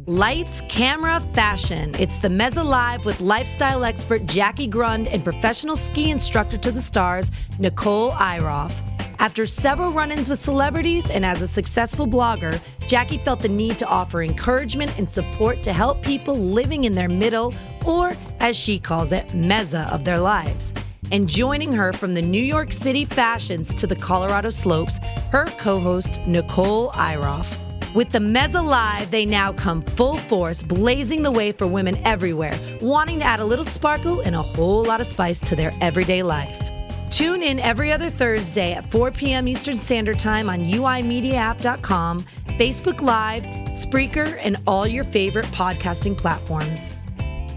Lights, camera, fashion. It's the Mezza Live with lifestyle expert Jackie Grund and professional ski instructor to the stars, Nicole Iroff. After several run-ins with celebrities and as a successful blogger, Jackie felt the need to offer encouragement and support to help people living in their middle, or as she calls it, mezza of their lives. And joining her from the New York City fashions to the Colorado slopes, her co-host, Nicole Iroff. With the Mezza Live, they now come full force, blazing the way for women everywhere, wanting to add a little sparkle and a whole lot of spice to their everyday life. Tune in every other Thursday at 4 p.m. Eastern Standard Time on uimediaapp.com, Facebook Live, Spreaker, and all your favorite podcasting platforms.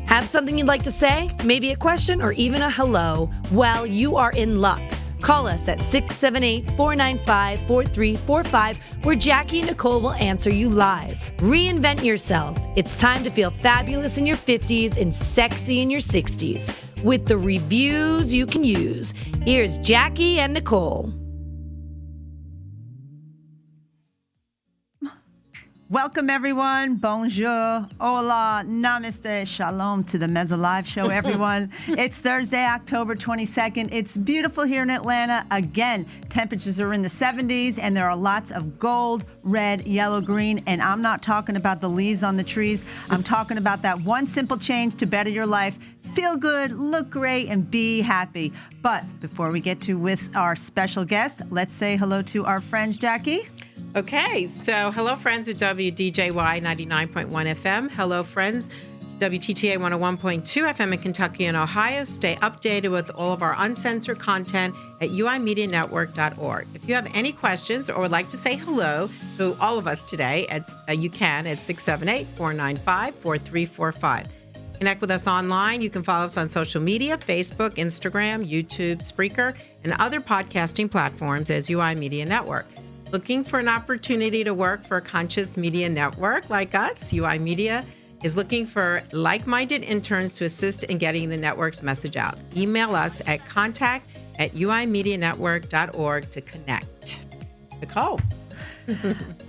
Have something you'd like to say? Maybe a question or even a hello? Well, you are in luck. Call us at 678-495-4345, where Jackie and Nicole will answer you live. Reinvent yourself. It's time to feel fabulous in your 50s and sexy in your 60s. With the reviews you can use, here's Jackie and Nicole. Welcome, everyone. Bonjour, hola, namaste, shalom to the Mezza Live show, everyone. It's Thursday, October 22nd. It's beautiful here in Atlanta. Again, temperatures are in the 70s, and there are lots of gold, red, yellow, green. And I'm not talking about the leaves on the trees. I'm talking about that one simple change to better your life. Feel good, look great, and be happy. But before we get to with our special guest, let's say hello to our friends, Jackie. Okay, so hello friends at WDJY 99.1 FM. Hello friends, WTTA 101.2 FM in Kentucky and Ohio. Stay updated with all of our uncensored content at uimedianetwork.org. If you have any questions or would like to say hello to all of us today, you can at 678-495-4345. Connect with us online. You can follow us on social media, Facebook, Instagram, YouTube, Spreaker, and other podcasting platforms as UI Media Network. Looking for an opportunity to work for a conscious media network like us? UI Media is looking for like-minded interns to assist in getting the network's message out. Email us at contact@uimedianetwork.org to connect. Nicole.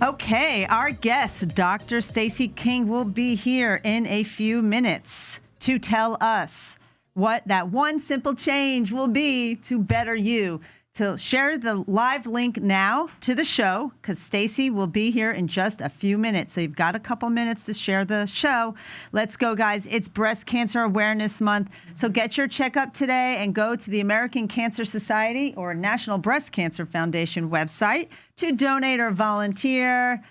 Okay, our guest, Dr. Stacy King, will be here in a few minutes to tell us what that one simple change will be to better you. So share the live link now to the show, because Stacy will be here in just a few minutes. So you've got a couple minutes to share the show. Let's go, guys. It's Breast Cancer Awareness Month. So get your checkup today and go to the American Cancer Society or National Breast Cancer Foundation website to donate or volunteer.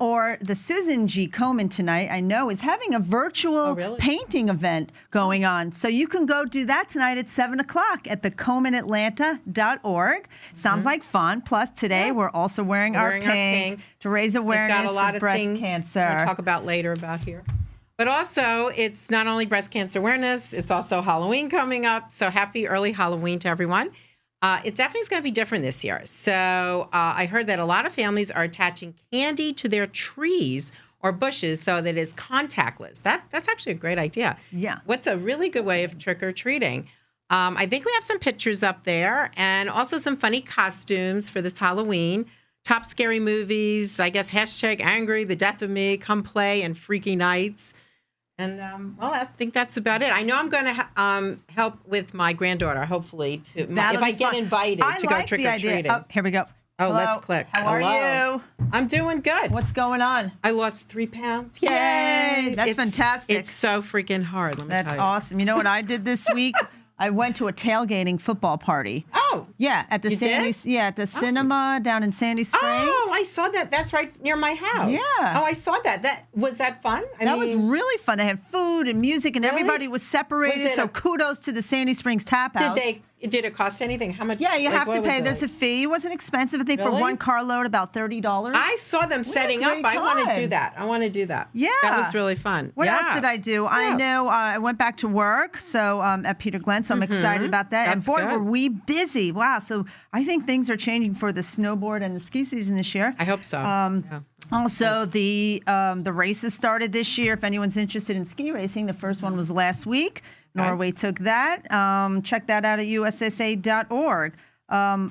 Or the Susan G. Komen tonight, I know, is having a virtual painting event going on. So you can go do that tonight at 7 o'clock at the ComenAtlanta.org. Sounds like fun. Plus, today we're also wearing our pink to raise awareness for breast cancer. We'll talk about later about here. But also, it's not only breast cancer awareness, it's also Halloween coming up. So happy early Halloween to everyone. It definitely is going to be different this year. So I heard that a lot of families are attaching candy to their trees or bushes so that it's contactless. That's actually a great idea. Yeah. What's a really good way of trick-or-treating? I think we have some pictures up there and also some funny costumes for this Halloween. Top scary movies, I guess, #angry, the death of me, come play, and freaky nights. And, well, I think that's about it. I know I'm going to help with my granddaughter, hopefully, if I get invited to go trick-or-treating. Oh, here we go. Oh, hello. Let's click. How are you? I'm doing good. What's going on? I lost 3 pounds. Yay! That's fantastic. It's so freaking hard, let me tell you. That's awesome. You know what I did this week? I went to a tailgating football party. Oh. Yeah, at the cinema down in Sandy Springs. Oh, I saw that. That's right near my house. Yeah. Oh, I saw that. Was that fun? That was really fun. They had food and music, and everybody was separated. So kudos to the Sandy Springs Tap House. Did it cost anything? How much? Yeah, you have to pay. There's a fee. It wasn't expensive. I think for one carload, about $30. I saw them setting up. I want to do that. Yeah. That was really fun. What else did I do? I know I went back to work, so at Peter Glenn, so I'm excited about that. That's and boy, good. were we busy. Wow. So I think things are changing for the snowboard and the ski season this year. I hope so. Also, the races started this year. If anyone's interested in ski racing, the first one was last week. Norway took that. Check that out at USSA.org.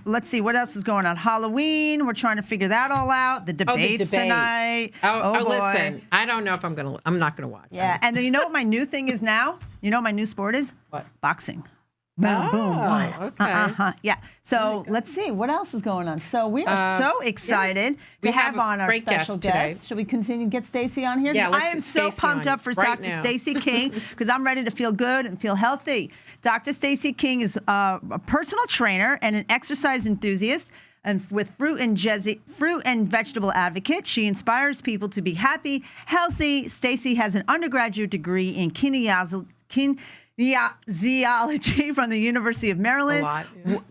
Let's see what else is going on. Halloween. We're trying to figure that all out. The debates tonight. Oh, boy. Listen. I don't know if I'm not gonna watch. Yeah. And then you know what my new thing is now? You know what my new sport is? What? Boxing. Boom, boom, one. Okay. Yeah. So let's see what else is going on. So we are so excited to have on our special guest today. Should we continue to get Stacy on here? Yeah, I am so pumped up for Dr. Stacy King because I'm ready to feel good and feel healthy. Dr. Stacy King is a personal trainer and an exercise enthusiast. And with fruit and vegetable advocate, she inspires people to be happy, healthy. Stacy has an undergraduate degree in kinesiology from the University of Maryland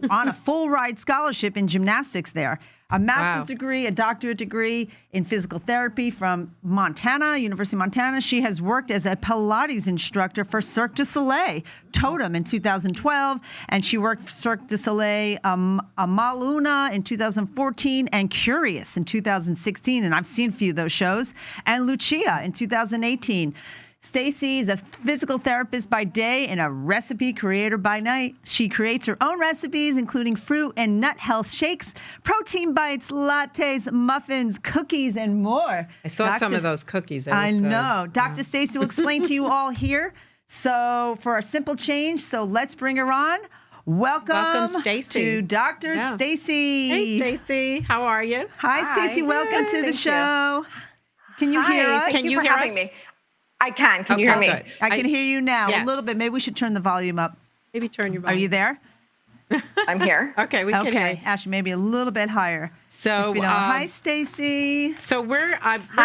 on a full ride scholarship in gymnastics there. A master's degree, a doctorate degree in physical therapy from University of Montana. She has worked as a Pilates instructor for Cirque du Soleil, Totem in 2012, and she worked for Cirque du Soleil, Amaluna in 2014, and Curious in 2016, and I've seen a few of those shows, and Lucia in 2018. Stacy is a physical therapist by day and a recipe creator by night. She creates her own recipes, including fruit and nut health shakes, protein bites, lattes, muffins, cookies, and more. I saw some of those cookies. I know. Dr. Stacy will explain to you all here. So for a simple change, so let's bring her on. Welcome Stacy. to Dr. Stacy. Hey, Stacy. How are you? Hi, Stacy. Welcome to the show. Can you hear us? Thank you for having me. I can. Can you hear me? Good. I can hear you now a little bit. Maybe we should turn the volume up. Maybe turn your volume. Are you there? I'm here. Okay, we can hear you. Ashley, maybe a little bit higher. So, hi, Stacy. So we're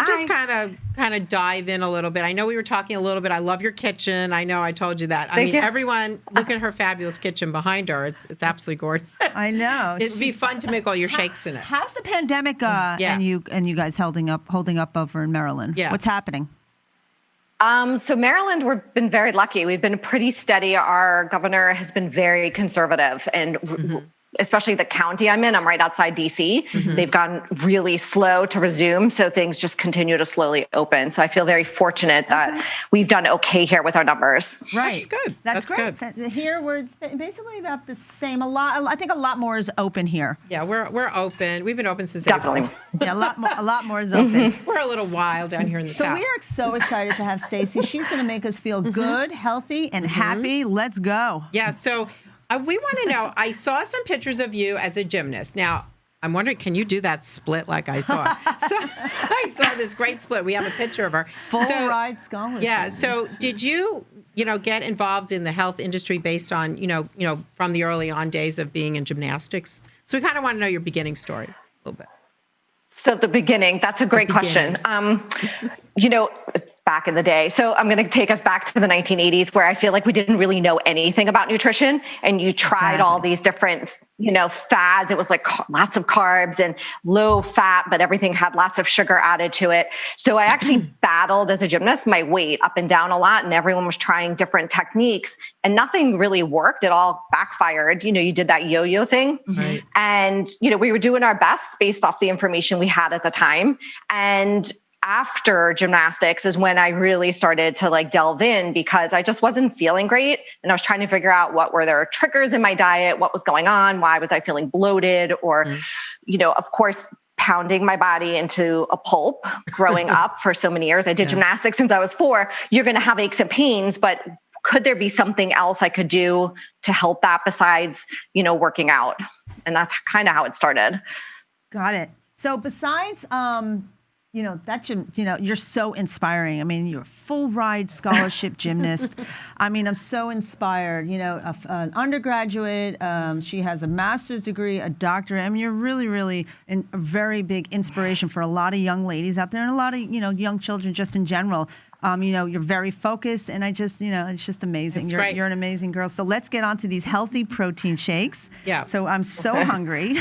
just kind of dive in a little bit. I know we were talking a little bit. I love your kitchen. I know I told you that. Thank you. Everyone, look at her fabulous kitchen behind her. It's absolutely gorgeous. I know. It'd be fun to make all your shakes in it. How's the pandemic and you guys holding up over in Maryland? Yeah. What's happening? So Maryland, we've been very lucky. We've been pretty steady. Our governor has been very conservative, and especially the county I'm in, I'm right outside DC. They've gone really slow to resume. So things just continue to slowly open. So I feel very fortunate that we've done okay here with our numbers. Right. That's good. That's great. Good. Here we're basically about the same. I think a lot more is open here. Yeah, we're open. We've been open since Definitely. April. Yeah, a lot more is open. We're a little wild down here in the So South. we are so excited to have Stacy. She's going to make us feel good, healthy, and happy. Let's go. Yeah, so we want to know, I saw some pictures of you as a gymnast. Now, I'm wondering, can you do that split like I saw? So I saw this great split. We have a picture of her. Full ride scholarship. Yeah, so did you get involved in the health industry based on, from the early on days of being in gymnastics? So we kind of want to know your beginning story a little bit. So the beginning, that's a great question. Back in the day. So I'm going to take us back to the 1980s where I feel like we didn't really know anything about nutrition, and you tried all these different, fads. It was like lots of carbs and low fat, but everything had lots of sugar added to it. So I actually battled as a gymnast my weight up and down a lot, and everyone was trying different techniques and nothing really worked. It all backfired. You did that yo-yo thing. Right. And, we were doing our best based off the information we had at the time. And after gymnastics is when I really started to delve in, because I just wasn't feeling great. And I was trying to figure out what were there triggers in my diet, what was going on, why was I feeling bloated, or, of course, pounding my body into a pulp growing up for so many years. I did gymnastics since I was 4. You're going to have aches and pains, but could there be something else I could do to help that besides, working out? And that's kind of how it started. Got it. So besides, you're so inspiring. I mean, you're a full ride scholarship gymnast. I mean, I'm so inspired. An undergraduate. She has a master's degree, a doctorate. I mean, you're really, really a very big inspiration for a lot of young ladies out there, and a lot of young children just in general. You're very focused, and I just, it's just amazing. You're an amazing girl. So let's get on to these healthy protein shakes. Yeah. So I'm so hungry.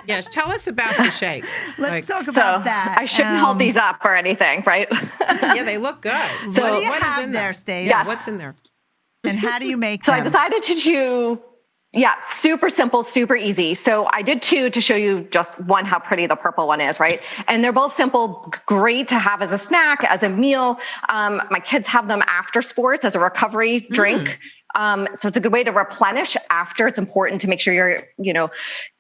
Yes, tell us about the shakes. Let's talk about that. I shouldn't hold these up or anything, right? Yeah, they look good. So what do you have in there, Stace? Yes. What's in there? And how do you make them? them? I decided to do, super simple, super easy. So I did 2 to show you just one, how pretty the purple one is, right? And they're both simple, great to have as a snack, as a meal. My kids have them after sports as a recovery drink. So it's a good way to replenish after. It's important to make sure you're,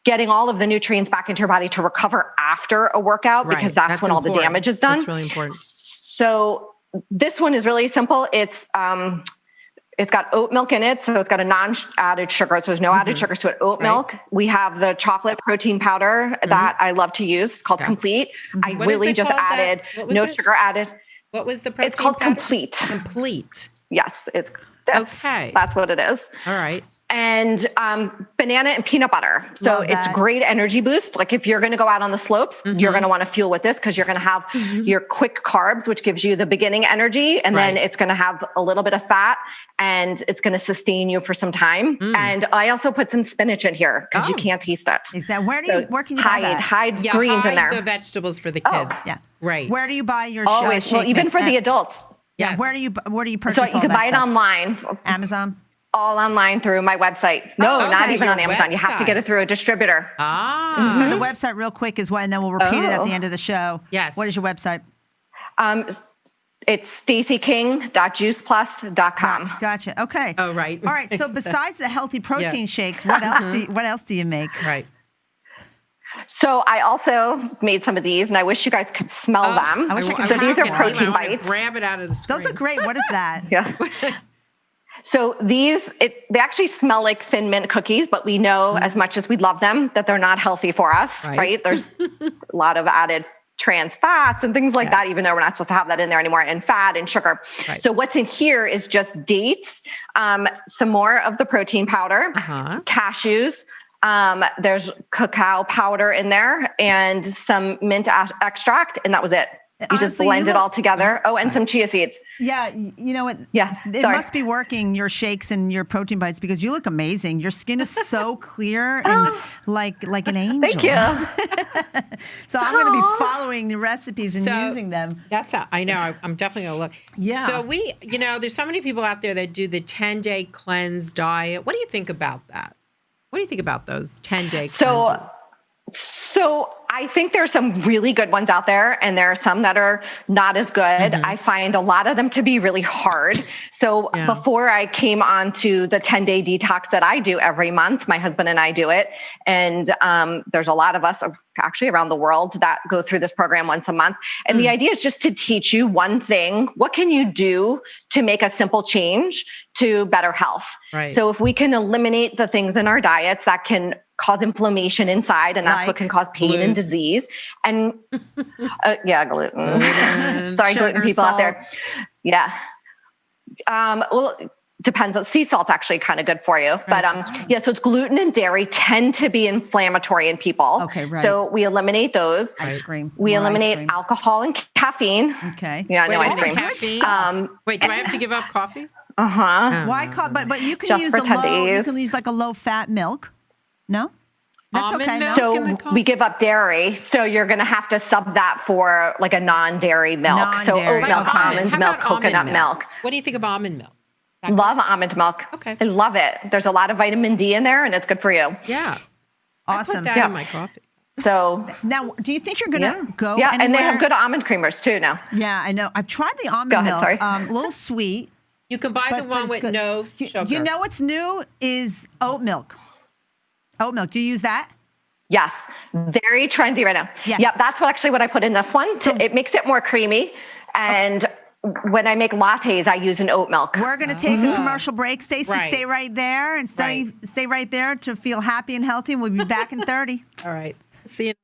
getting all of the nutrients back into your body to recover after a workout, because that's when all the damage is done. That's really important. So this one is really simple. It's got oat milk in it, so it's got a non-added sugar. So there's no added sugars to it. Oat milk. We have the chocolate protein powder that I love to use. It's called Complete. I really just added no sugar added. What was the protein? It's called powder? Complete. Complete. Yes, it's this. Okay. That's what it is. All right. And banana and peanut butter. So it's great energy boost. Like if you're going to go out on the slopes, you're going to want to fuel with this, because you're going to have your quick carbs, which gives you the beginning energy. And then it's going to have a little bit of fat, and it's going to sustain you for some time. And I also put some spinach in here because you can't taste it. Is that where can you buy that? Hide greens in there. The vegetables for the kids. Yeah. Right. Where do you buy your always? shake Well, even mix? for the adults. Yeah. Where do you purchase? So you can buy it online. Amazon. All online through my website. No, not even on Amazon. You have to get it through a distributor. So the website real quick is what, and then we'll repeat it at the end of the show. Yes. What is your website? It's stacyking.juiceplus.com. Gotcha. Okay. Oh, right. All right. So besides the healthy protein shakes, what else do you make? Right. So I also made some of these, and I wish you guys could smell them. I wish I could. So these are protein bites. Grab it out of the screen. Those are great. What is that? Yeah. So they actually smell like Thin Mint cookies, but we know, as much as we love them, that they're not healthy for us, right? There's a lot of added trans fats and things like that, even though we're not supposed to have that in there anymore, and fat and sugar. Right. So what's in here is just dates, some more of the protein powder, cashews, there's cacao powder in there, and some mint extract, and that was it. You just blend it all together. Oh, and some chia seeds. Yeah, you know what? Yeah, it must be working, your shakes and your protein bites, because you look amazing. Your skin is so clear and like an angel. Thank you. So I'm going to be following the recipes and using them. That's how I know. I'm definitely going to look. Yeah. So there's so many people out there that do the 10-day cleanse diet. What do you think about that? What do you think about those 10-day cleanses? So I think there's some really good ones out there, and there are some that are not as good. I find a lot of them to be really hard. So before I came on to the 10-day detox that I do every month, my husband and I do it. And there's a lot of us actually around the world that go through this program once a month. And the idea is just to teach you one thing. What can you do to make a simple change to better health? Right. So if we can eliminate the things in our diets that can cause inflammation inside, and that's what can cause pain and disease. And gluten. Sorry, Sugar, gluten people salt. out there. Yeah. Well, depends on sea salt's actually kind of good for you. But so it's gluten and dairy tend to be inflammatory in people. Okay, right. So we eliminate those. Ice cream. We eliminate alcohol and caffeine. Okay. Yeah, no ice cream. Caffeine? Wait, do I have to give up coffee? Why but you can Just use for 10 days. You can use like a low fat milk. No? That's Almond okay. milk No? in the So coffee? we give up dairy. So you're going to have to sub that for like a non-dairy milk. So Non-dairy. oat milk, Okay. almond How milk, about almond coconut milk. What do you think of almond milk? Love almond milk. Okay. I love it. There's a lot of vitamin D in there, and it's good for you. Yeah. Awesome. I put that in my coffee. So Now, do you think you're going to go yeah, and they anywhere? have good almond creamers too now. Yeah, I know. I've tried the almond Go ahead, milk. sorry. A little sweet. You can buy the one it's with good. no sugar. You know what's new is oat milk. Oat milk. Do you use that? Yes, very trendy right now. Yeah. Yep, that's what I put in this one. It makes it more creamy. And when I make lattes, I use an oat milk. We're going to take a commercial break. Stacey, Right. stay right there and stay right there to feel happy and healthy. We'll be back in 30. All right. See you.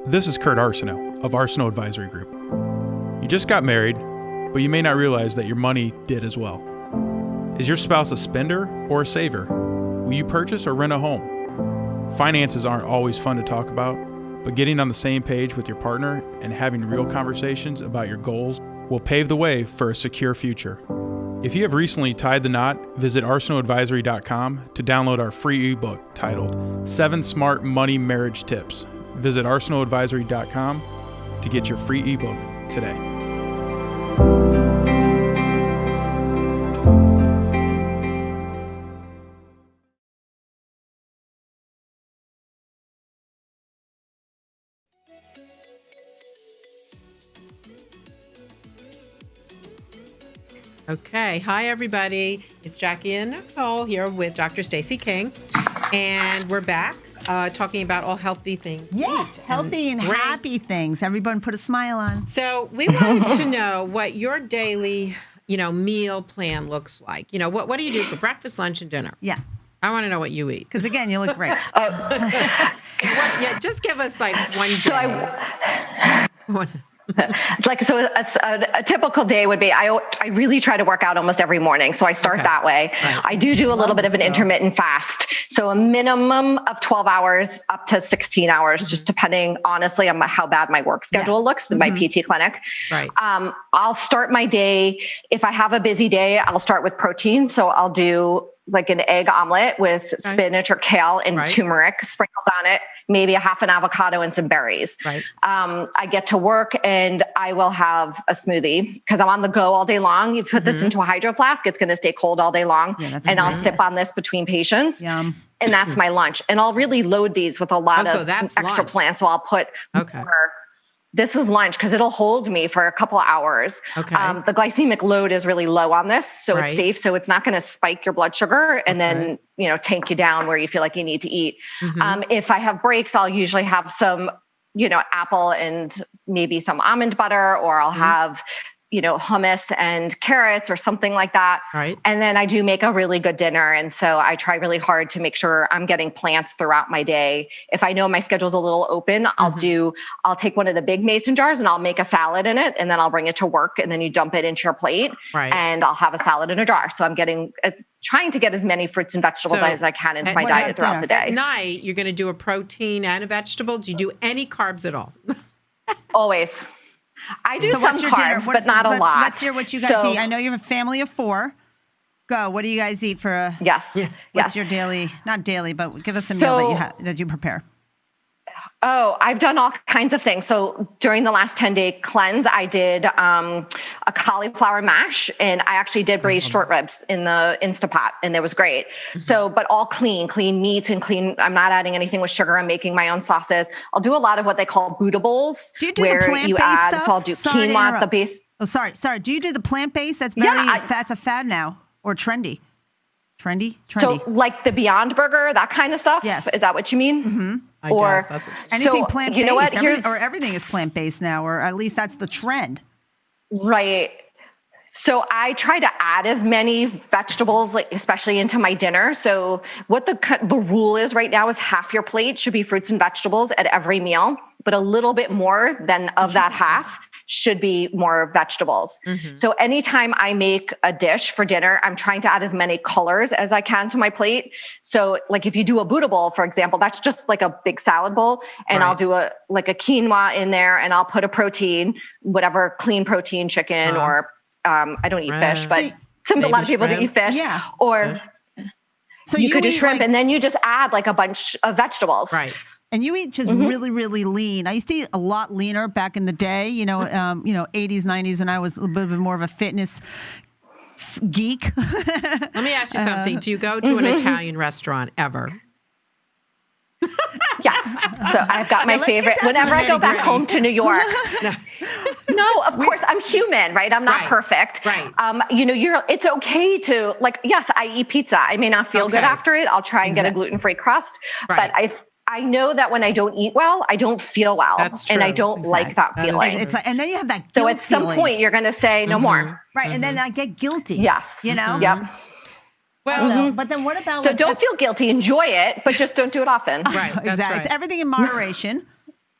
This is Kurt Arsenault of Arsenault Advisory Group. You just got married, but you may not realize that your money did as well. Is your spouse a spender or a saver? Will you purchase or rent a home? Finances aren't always fun to talk about, but getting on the same page with your partner and having real conversations about your goals will pave the way for a secure future. If you have recently tied the knot, visit arsenaultadvisory.com to download our free ebook titled 7 Smart Money Marriage Tips. Visit arsenaultadvisory.com to get your free ebook today. Okay. Hi, everybody. It's Jackie and Nicole here with Dr. Stacy King. And we're back talking about all healthy things. Yeah, healthy and happy things. Everyone put a smile on. So we wanted to know what your daily, meal plan looks like. What do you do for breakfast, lunch, and dinner? Yeah. I want to know what you eat. Because again, you look great. Just give us like one day. It's like, so a typical day would be, I really try to work out almost every morning. So I start that way. Right. I do a little bit of an intermittent fast. So a minimum of 12 hours up to 16 hours, just depending honestly on how bad my work schedule looks in my PT clinic. Right. I'll start my day. If I have a busy day, I'll start with protein. So I'll do like an egg omelet with spinach or kale and turmeric sprinkled on it, maybe a half an avocado and some berries. Right. I get to work and I will have a smoothie because I'm on the go all day long. You put this into a hydro flask, it's going to stay cold all day long. Yeah, and I'll sip on this between patients. Yum. And that's my lunch. And I'll really load these with a lot of extra plants. So I'll put more. This is lunch because it'll hold me for a couple of hours. Okay. The glycemic load is really low on this, so it's safe. So it's not going to spike your blood sugar and then, tank you down where you feel like you need to eat. If I have breaks, I'll usually have some, apple and maybe some almond butter, or I'll have, hummus and carrots or something like that. Right. And then I do make a really good dinner. And so I try really hard to make sure I'm getting plants throughout my day. If I know my schedule's a little open, I'll take one of the big mason jars and I'll make a salad in it. And then I'll bring it to work and then you dump it into your plate and I'll have a salad in a jar. So I'm trying to get as many fruits and vegetables as I can into my diet throughout the day. At night, you're going to do a protein and a vegetable. Do you do any carbs at all? Always. I do some carbs, but not a lot. Let's hear what you guys eat. I know you have a family of 4. Go. What do you guys eat for a... Yes. What's your daily, not daily, but give us a meal that you prepare. Oh, I've done all kinds of things. So during the last 10-day cleanse, I did a cauliflower mash, and I actually did braised short ribs in the Instapot, and it was great. So, but all clean meats and clean. I'm not adding anything with sugar. I'm making my own sauces. I'll do a lot of what they call bootables. Do you do the plant-based stuff? So I'll do quinoa at the base. Oh, sorry. Do you do the plant-based? That's that's a fad now, or trendy. Trendy. So like the Beyond Burger, that kind of stuff. Yes. Is that what you mean? Mm-hmm. I guess that's what anything plant-based. You know what? Everything is plant-based now, or at least that's the trend. Right. So I try to add as many vegetables, especially into my dinner. So what the rule is right now is half your plate should be fruits and vegetables at every meal, but a little bit more than of that half should be more vegetables. So anytime I make a dish for dinner, I'm trying to add as many colors as I can to my plate. So like if you do a bootable, for example, that's just like a big salad bowl, and I'll do a quinoa in there, and I'll put a protein, whatever clean protein, chicken or I don't eat fish, but a lot of people do eat fish. Yeah. Or so you could do shrimp, and then you just add like a bunch of vegetables. Right. And you eat just really, really lean. I used to eat a lot leaner back in the day, 80s, 90s, when I was a little bit more of a fitness geek. Let me ask you something. Do you go to an Italian restaurant ever? Yes. So I've got my favorite. Whenever I go back home to New York. No, of course, I'm human, right? I'm not perfect. Right. It's okay to yes, I eat pizza. I may not feel good after it. I'll try and get a gluten-free crust. Right. But I know that when I don't eat well, I don't feel well. That's true. And I don't like that feeling. And then you have that guilt So at some point, you're going to say no more. Right. And then I get guilty. Yes. Yep. Well, but then what about... So don't feel guilty. Enjoy it, but just don't do it often. Right. That's exactly. Right. It's everything in moderation.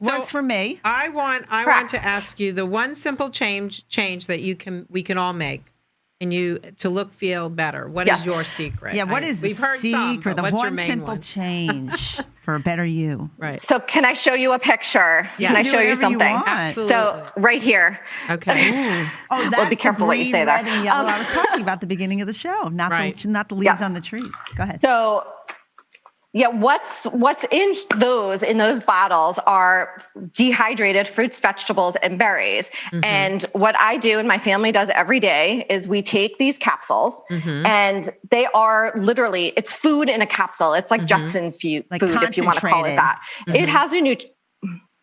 Works for me. I want to ask you the one simple change that we can all make. And you to look, feel better. What is your secret? Yeah, what is the secret? The one simple change for a better you. Right. So can I show you a picture? Yeah. Can I show you something? Absolutely. So right here. Okay. Oh, that's be careful the green, what you say there. red, and yellow I was talking about at the beginning of the show. Not the leaves on the trees. Go ahead. So what's in those bottles are dehydrated fruits, vegetables, and berries. And what I do and my family does every day is we take these capsules and they are literally, it's food in a capsule. It's like Jetson food, if you want to call it that. It has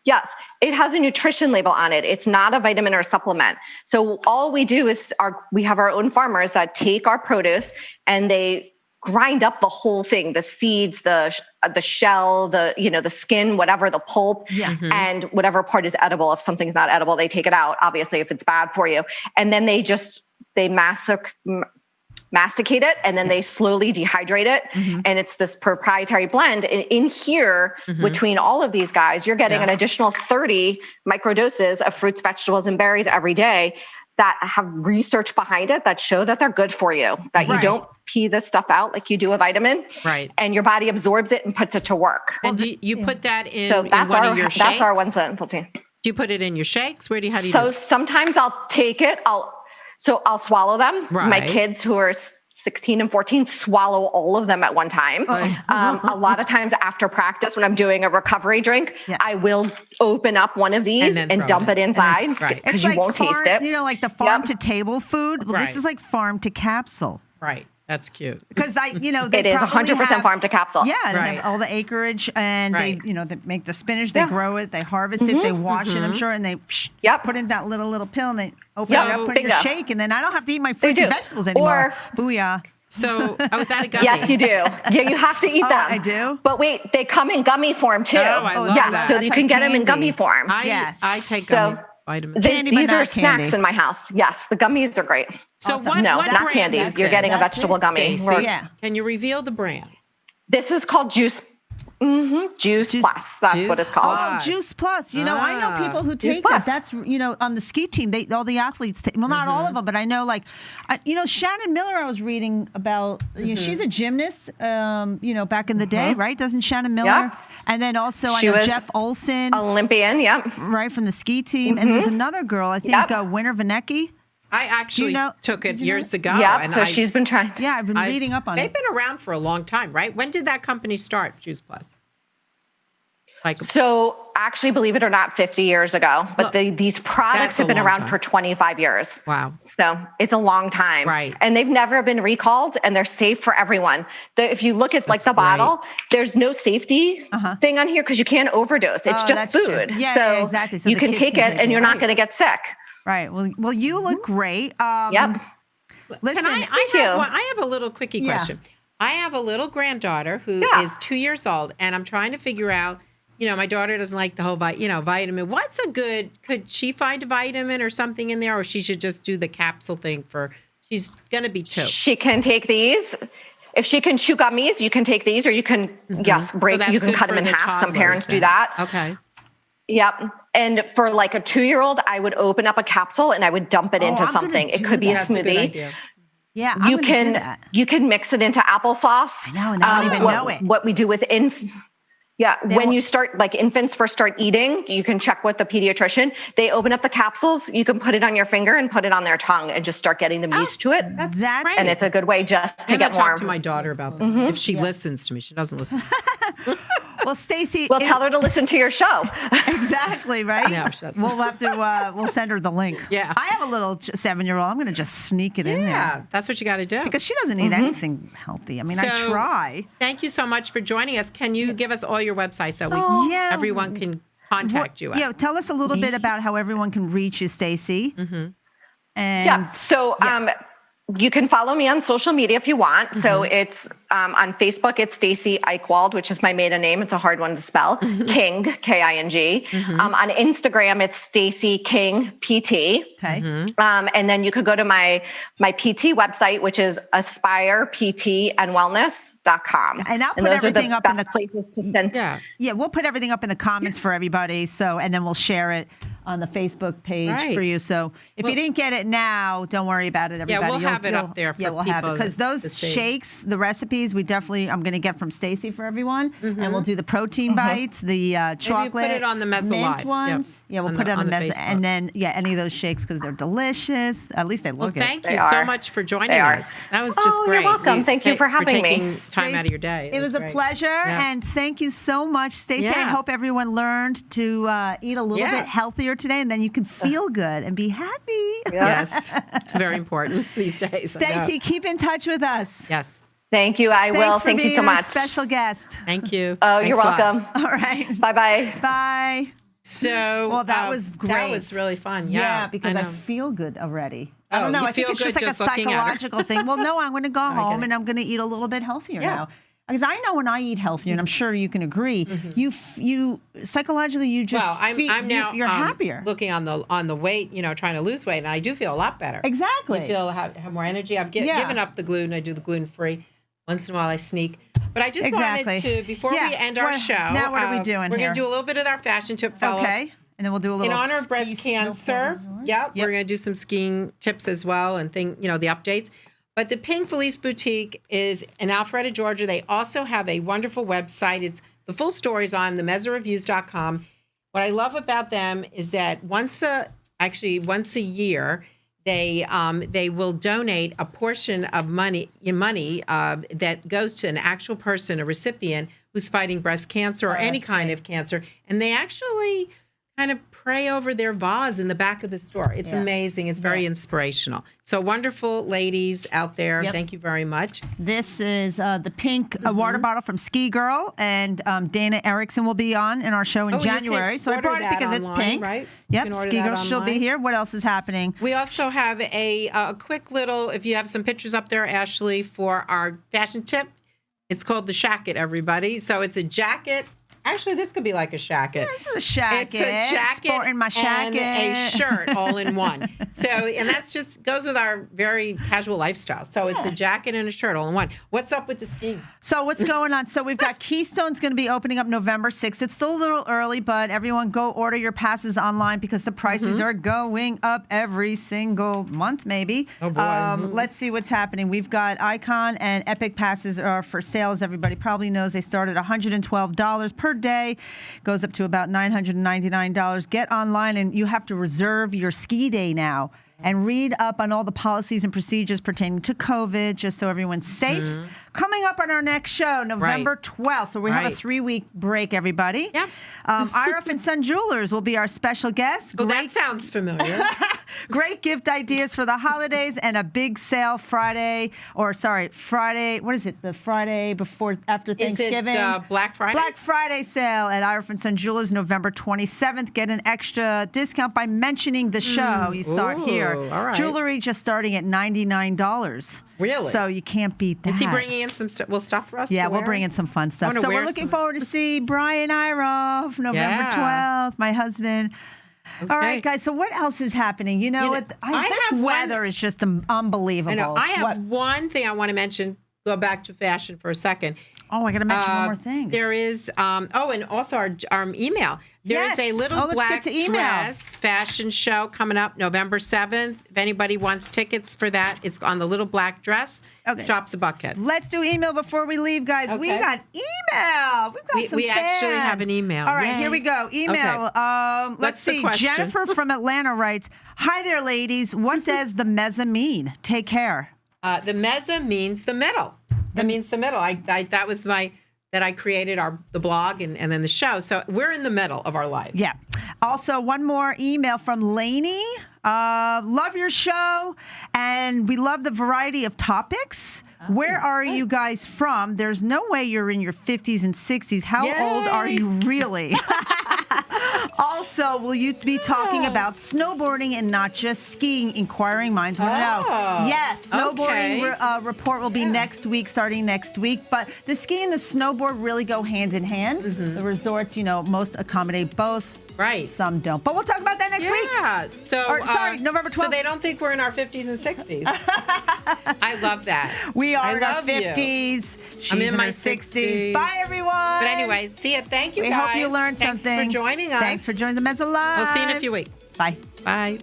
Yes, it has a nutrition label on it. It's not a vitamin or a supplement. So all we do is we have our own farmers that take our produce and they grind up the whole thing, the seeds, the shell, the skin, whatever, the pulp, and whatever part is edible. If something's not edible, they take it out, obviously, if it's bad for you. And then they masticate it, and then they slowly dehydrate it. And it's this proprietary blend. And in here, between all of these guys, you're getting an additional 30 microdoses of fruits, vegetables, and berries every day that have research behind it that show that they're good for you, that you don't pee this stuff out like you do a vitamin, and your body absorbs it and puts it to work. And do you put that in, so in one of your shakes? That's our one simple team. Do you put it in your shakes? How do you do it? So sometimes I'll take it, I'll swallow them. My kids who are 16 and 14 swallow all of them at one time. A lot of times after practice, when I'm doing a recovery drink, I will open up one of these and dump it inside because you won't taste it. You know, like the farm to table food. Well, this is like farm to capsule. Right. That's cute. Because they it is 100% farm to capsule. Yeah, they have all the acreage, and they make the spinach, they grow it, they harvest it, they wash it, I'm sure, and they put in that little pill, and they open it up, put it in your shake, and then I don't have to eat my fruits and vegetables anymore. Booyah. So, is that a gummy? Yes, you do. Yeah, you have to eat them. I do? But wait, they come in gummy form too. Oh, I love that. So you can get them in gummy form. I take gummy vitamins. These are snacks in my house. Yes, the gummies are great. So what not candy. You're getting a vegetable gummy. Stacey, can you reveal the brand? This is called Juice. Juice Plus. That's what it's called. Oh, Juice Plus. You know, I know people who take that. That's, on the ski team, all the athletes take, well, not all of them, but I know, Shannon Miller, I was reading about, she's a gymnast, back in the day, right? Doesn't Shannon Miller? Yeah. And then also, I know Jeff Olson. Olympian, right, from the ski team. And there's another girl, I think, Winter Vanecki. I actually took it years ago. Yeah, so she's been trying. Yeah, I've been reading up on it. They've been around for a long time, right? When did that company start, Juice Plus? So actually, believe it or not, 50 years ago. But these products have been around for 25 years. Wow. So it's a long time. Right. And they've never been recalled, and they're safe for everyone. If you look at the bottle, there's no safety thing on here because you can't overdose. It's just food. Yeah, exactly. So you can take it and you're not going to get sick. Right. Well, you look great. Yep. Listen, I have a little quickie question. I have a little granddaughter who is 2 years old, and I'm trying to figure out, my daughter doesn't like the whole, vitamin. What's could she find a vitamin or something in there, or she should just do the capsule thing she's going to be 2. She can take these. If she can chew gummies, you can take these, or you can, break, you can cut them in half. Some parents do that. Okay. Yep. And for a 2-year-old, I would open up a capsule and I would dump it into something. It could be a smoothie. Yeah, I'm gonna do that. You can mix it into applesauce. I know, and I don't even know it. What we do with when you start, infants first start eating, you can check with the pediatrician. They open up the capsules. You can put it on your finger and put it on their tongue and just start getting them used to it. That's and it's a good way just to get warm. Talk to my daughter about that. If she listens to me, she doesn't listen. Well, Stacy, we'll tell her to listen to your show. Exactly, right? No, she doesn't. We'll have to. We'll send her the link. Yeah, I have a little 7-year-old. I'm going to just sneak it in there. Yeah, that's what you got to do because she doesn't eat anything healthy. I mean, I try. Thank you so much for joining us. Can you give us all your websites so everyone can contact you? Yeah, tell us a little bit about how everyone can reach you, Stacy. And you can follow me on social media if you want. So it's on Facebook, it's Stacy Eichwald, which is my maiden name. It's a hard one to spell. King, K-I-N-G. On Instagram, it's Stacy King PT. Okay. And then you could go to my PT website, which is aspireptandwellness.com. And I'll put everything up in the places to send. Yeah, we'll put everything up in the comments for everybody. So, and then we'll share it on the Facebook page for you. So if you didn't get it now, don't worry about it, everybody. Yeah, we'll have it up there for we'll have it. Because those shakes, the recipes, I'm going to get from Stacy for everyone. And we'll do the protein bites, the chocolate. Maybe put it on the Mezzo mint Live. ones. Yeah, we'll put it on the Mezzo. And then, any of those shakes because they're delicious. At least they look good. Thank you so much for joining us. That was just great. You're welcome. Thank you for having me. Time out of your day. It was a pleasure. And thank you so much, Stacy. I hope everyone learned to eat a little bit healthier today, and then you can feel good and be happy. Yes, it's very important these days. Stacy, keep in touch with us. Yes. Thank you. I will. Thank you so much. Special guest. Thank you. Oh, you're welcome. All right. Bye-bye. Bye. So Well, that was great. That was really fun. Yeah, Yeah, because I know. feel good already. I Oh, don't know. you I think feel it's just good like a just looking at her. psychological thing. Well, no, I'm going to go home it. and I'm going to eat a little bit healthier Yeah. now. Because I know when I eat healthier, and I'm sure you can agree, you psychologically you just Well, I'm now you're happier. looking on the weight, trying to lose weight, and I do feel a lot better. Exactly. I feel have more energy. I've given up the gluten. I do the gluten free. Once in a while, I sneak. But I just wanted to, before we end our show, now what are we doing We're here? going to do a little bit of our fashion tip follow-up. Okay. And then we'll do a little In honor of breast ski cancer. snowboard. Yep. We're going to do some skiing tips as well and the updates. But the Pink Felice Boutique is in Alpharetta, Georgia. They also have a wonderful website. It's the full stories on themezareviews.com. What I love about them is that once a year, they will donate a portion of money that goes to an actual person, a recipient who's fighting breast cancer or any kind of cancer, and they actually kind of pray over their vase in the back of the store. It's amazing. It's very inspirational. So wonderful ladies out there. Yep. Thank you very much. This is the pink water bottle from Ski Girl, and Dana Erickson will be on in our show in January. So I brought it because it's pink. Right? Yep, Ski Girl, she'll be here. What else is happening? We also have a quick little, if you have some pictures up there, Ashley, for our fashion tip. It's called the shacket, everybody. So it's a jacket. Actually, this could be like a shacket. This is a shacket. It's a jacket Sporting my shacket. and a shirt all in one. So, and that's just goes with our very casual lifestyle. So it's a jacket and a shirt all in one. What's up with the skiing? So what's going on? So we've got Keystone's going to be opening up November 6th. It's still a little early, but everyone go order your passes online because the prices are going up every single month, maybe. Oh, boy. Let's see what's happening. We've got Icon and Epic passes are for sale, as everybody probably knows. They start at $112 per day, goes up to about $999. Get online, and you have to reserve your ski day now and read up on all the policies and procedures pertaining to COVID, just so everyone's safe. Coming up on our next show, November 12th. So we have a 3-week break, everybody. Yep. Iroff and Son Jewelers will be our special guest. Oh, that sounds familiar. Great gift ideas for the holidays and a big sale Friday. What is it? The Friday after Thanksgiving? Is it Black Friday? Black Friday sale at Iroff and Son Jewelers, November 27th. Get an extra discount by mentioning the show. You saw it here. All right. Jewelry just starting at $99. Really? So you can't beat that. Is he bringing in some stuff for us? Yeah, to we'll wear? bring in some fun stuff. wanna So we're wear looking some. forward to see Brian Iroff, November 12th, my husband. Okay. All right, guys. So what else is happening? I this have weather is just unbelievable. I know. I have What? one thing I want to mention. Go back to fashion for a second. Oh, I got to mention one more thing. There is, and also our email. There is a Yes. little Let's black get to email. dress fashion show coming up November 7th. If anybody wants tickets for that, it's on the little black dress. Okay. Shops a Buckhead. Let's do email before we leave, guys. We Okay. got email. We've got some we actually fans. have an email. All right, Yay. here we go. Email. Let's What's the see. question? Jennifer from Atlanta writes, "Hi there, ladies. What does the mezza mean? Take care." The mezza means the middle. That means the middle. That was that I created the blog and then the show. So we're in the middle of our life. Yeah. Also, one more email from Lainey. Love your show, and we love the variety of topics. Where are you guys from? There's no way you're in your 50s and 60s. How old are you really? Also, will you be talking about snowboarding and not just skiing? Inquiring minds want to know. Yes, snowboarding report will be next week, starting next week. But the ski and the snowboard really go hand in hand. The resorts, most accommodate both. Right. Some don't. But we'll talk about that next week. Yeah. So, November 12th. So they don't think we're in our 50s and 60s. I love that. We are in our love you. 50s. She's I'm in my her 60s. Bye, everyone. But anyway, see ya. Thank you, we guys. hope you learned Thanks something. for joining us. Thanks for joining the Mezza Live. We'll see you in a few weeks. Bye. Bye.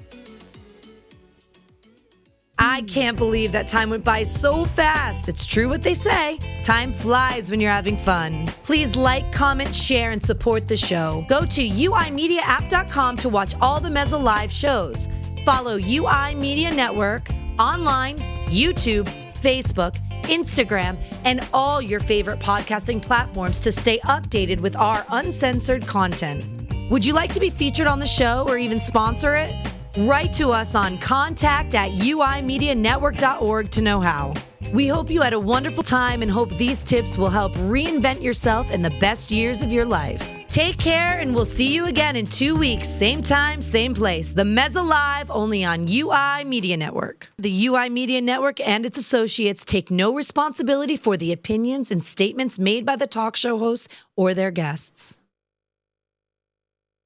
I can't believe that time went by so fast. It's true what they say. Time flies when you're having fun. Please like, comment, share, and support the show. Go to uimediaapp.com to watch all the Mezza Live shows. Follow UI Media Network online, YouTube, Facebook, Instagram, and all your favorite podcasting platforms to stay updated with our uncensored content. Would you like to be featured on the show or even sponsor it? Write to us on contact@uimedianetwork.org to know how. We hope you had a wonderful time and hope these tips will help reinvent yourself in the best years of your life. Take care, and we'll see you again in 2 weeks. Same time, same place. The Mezza Live, only on UI Media Network. The UI Media Network and its associates take no responsibility for the opinions and statements made by the talk show hosts or their guests.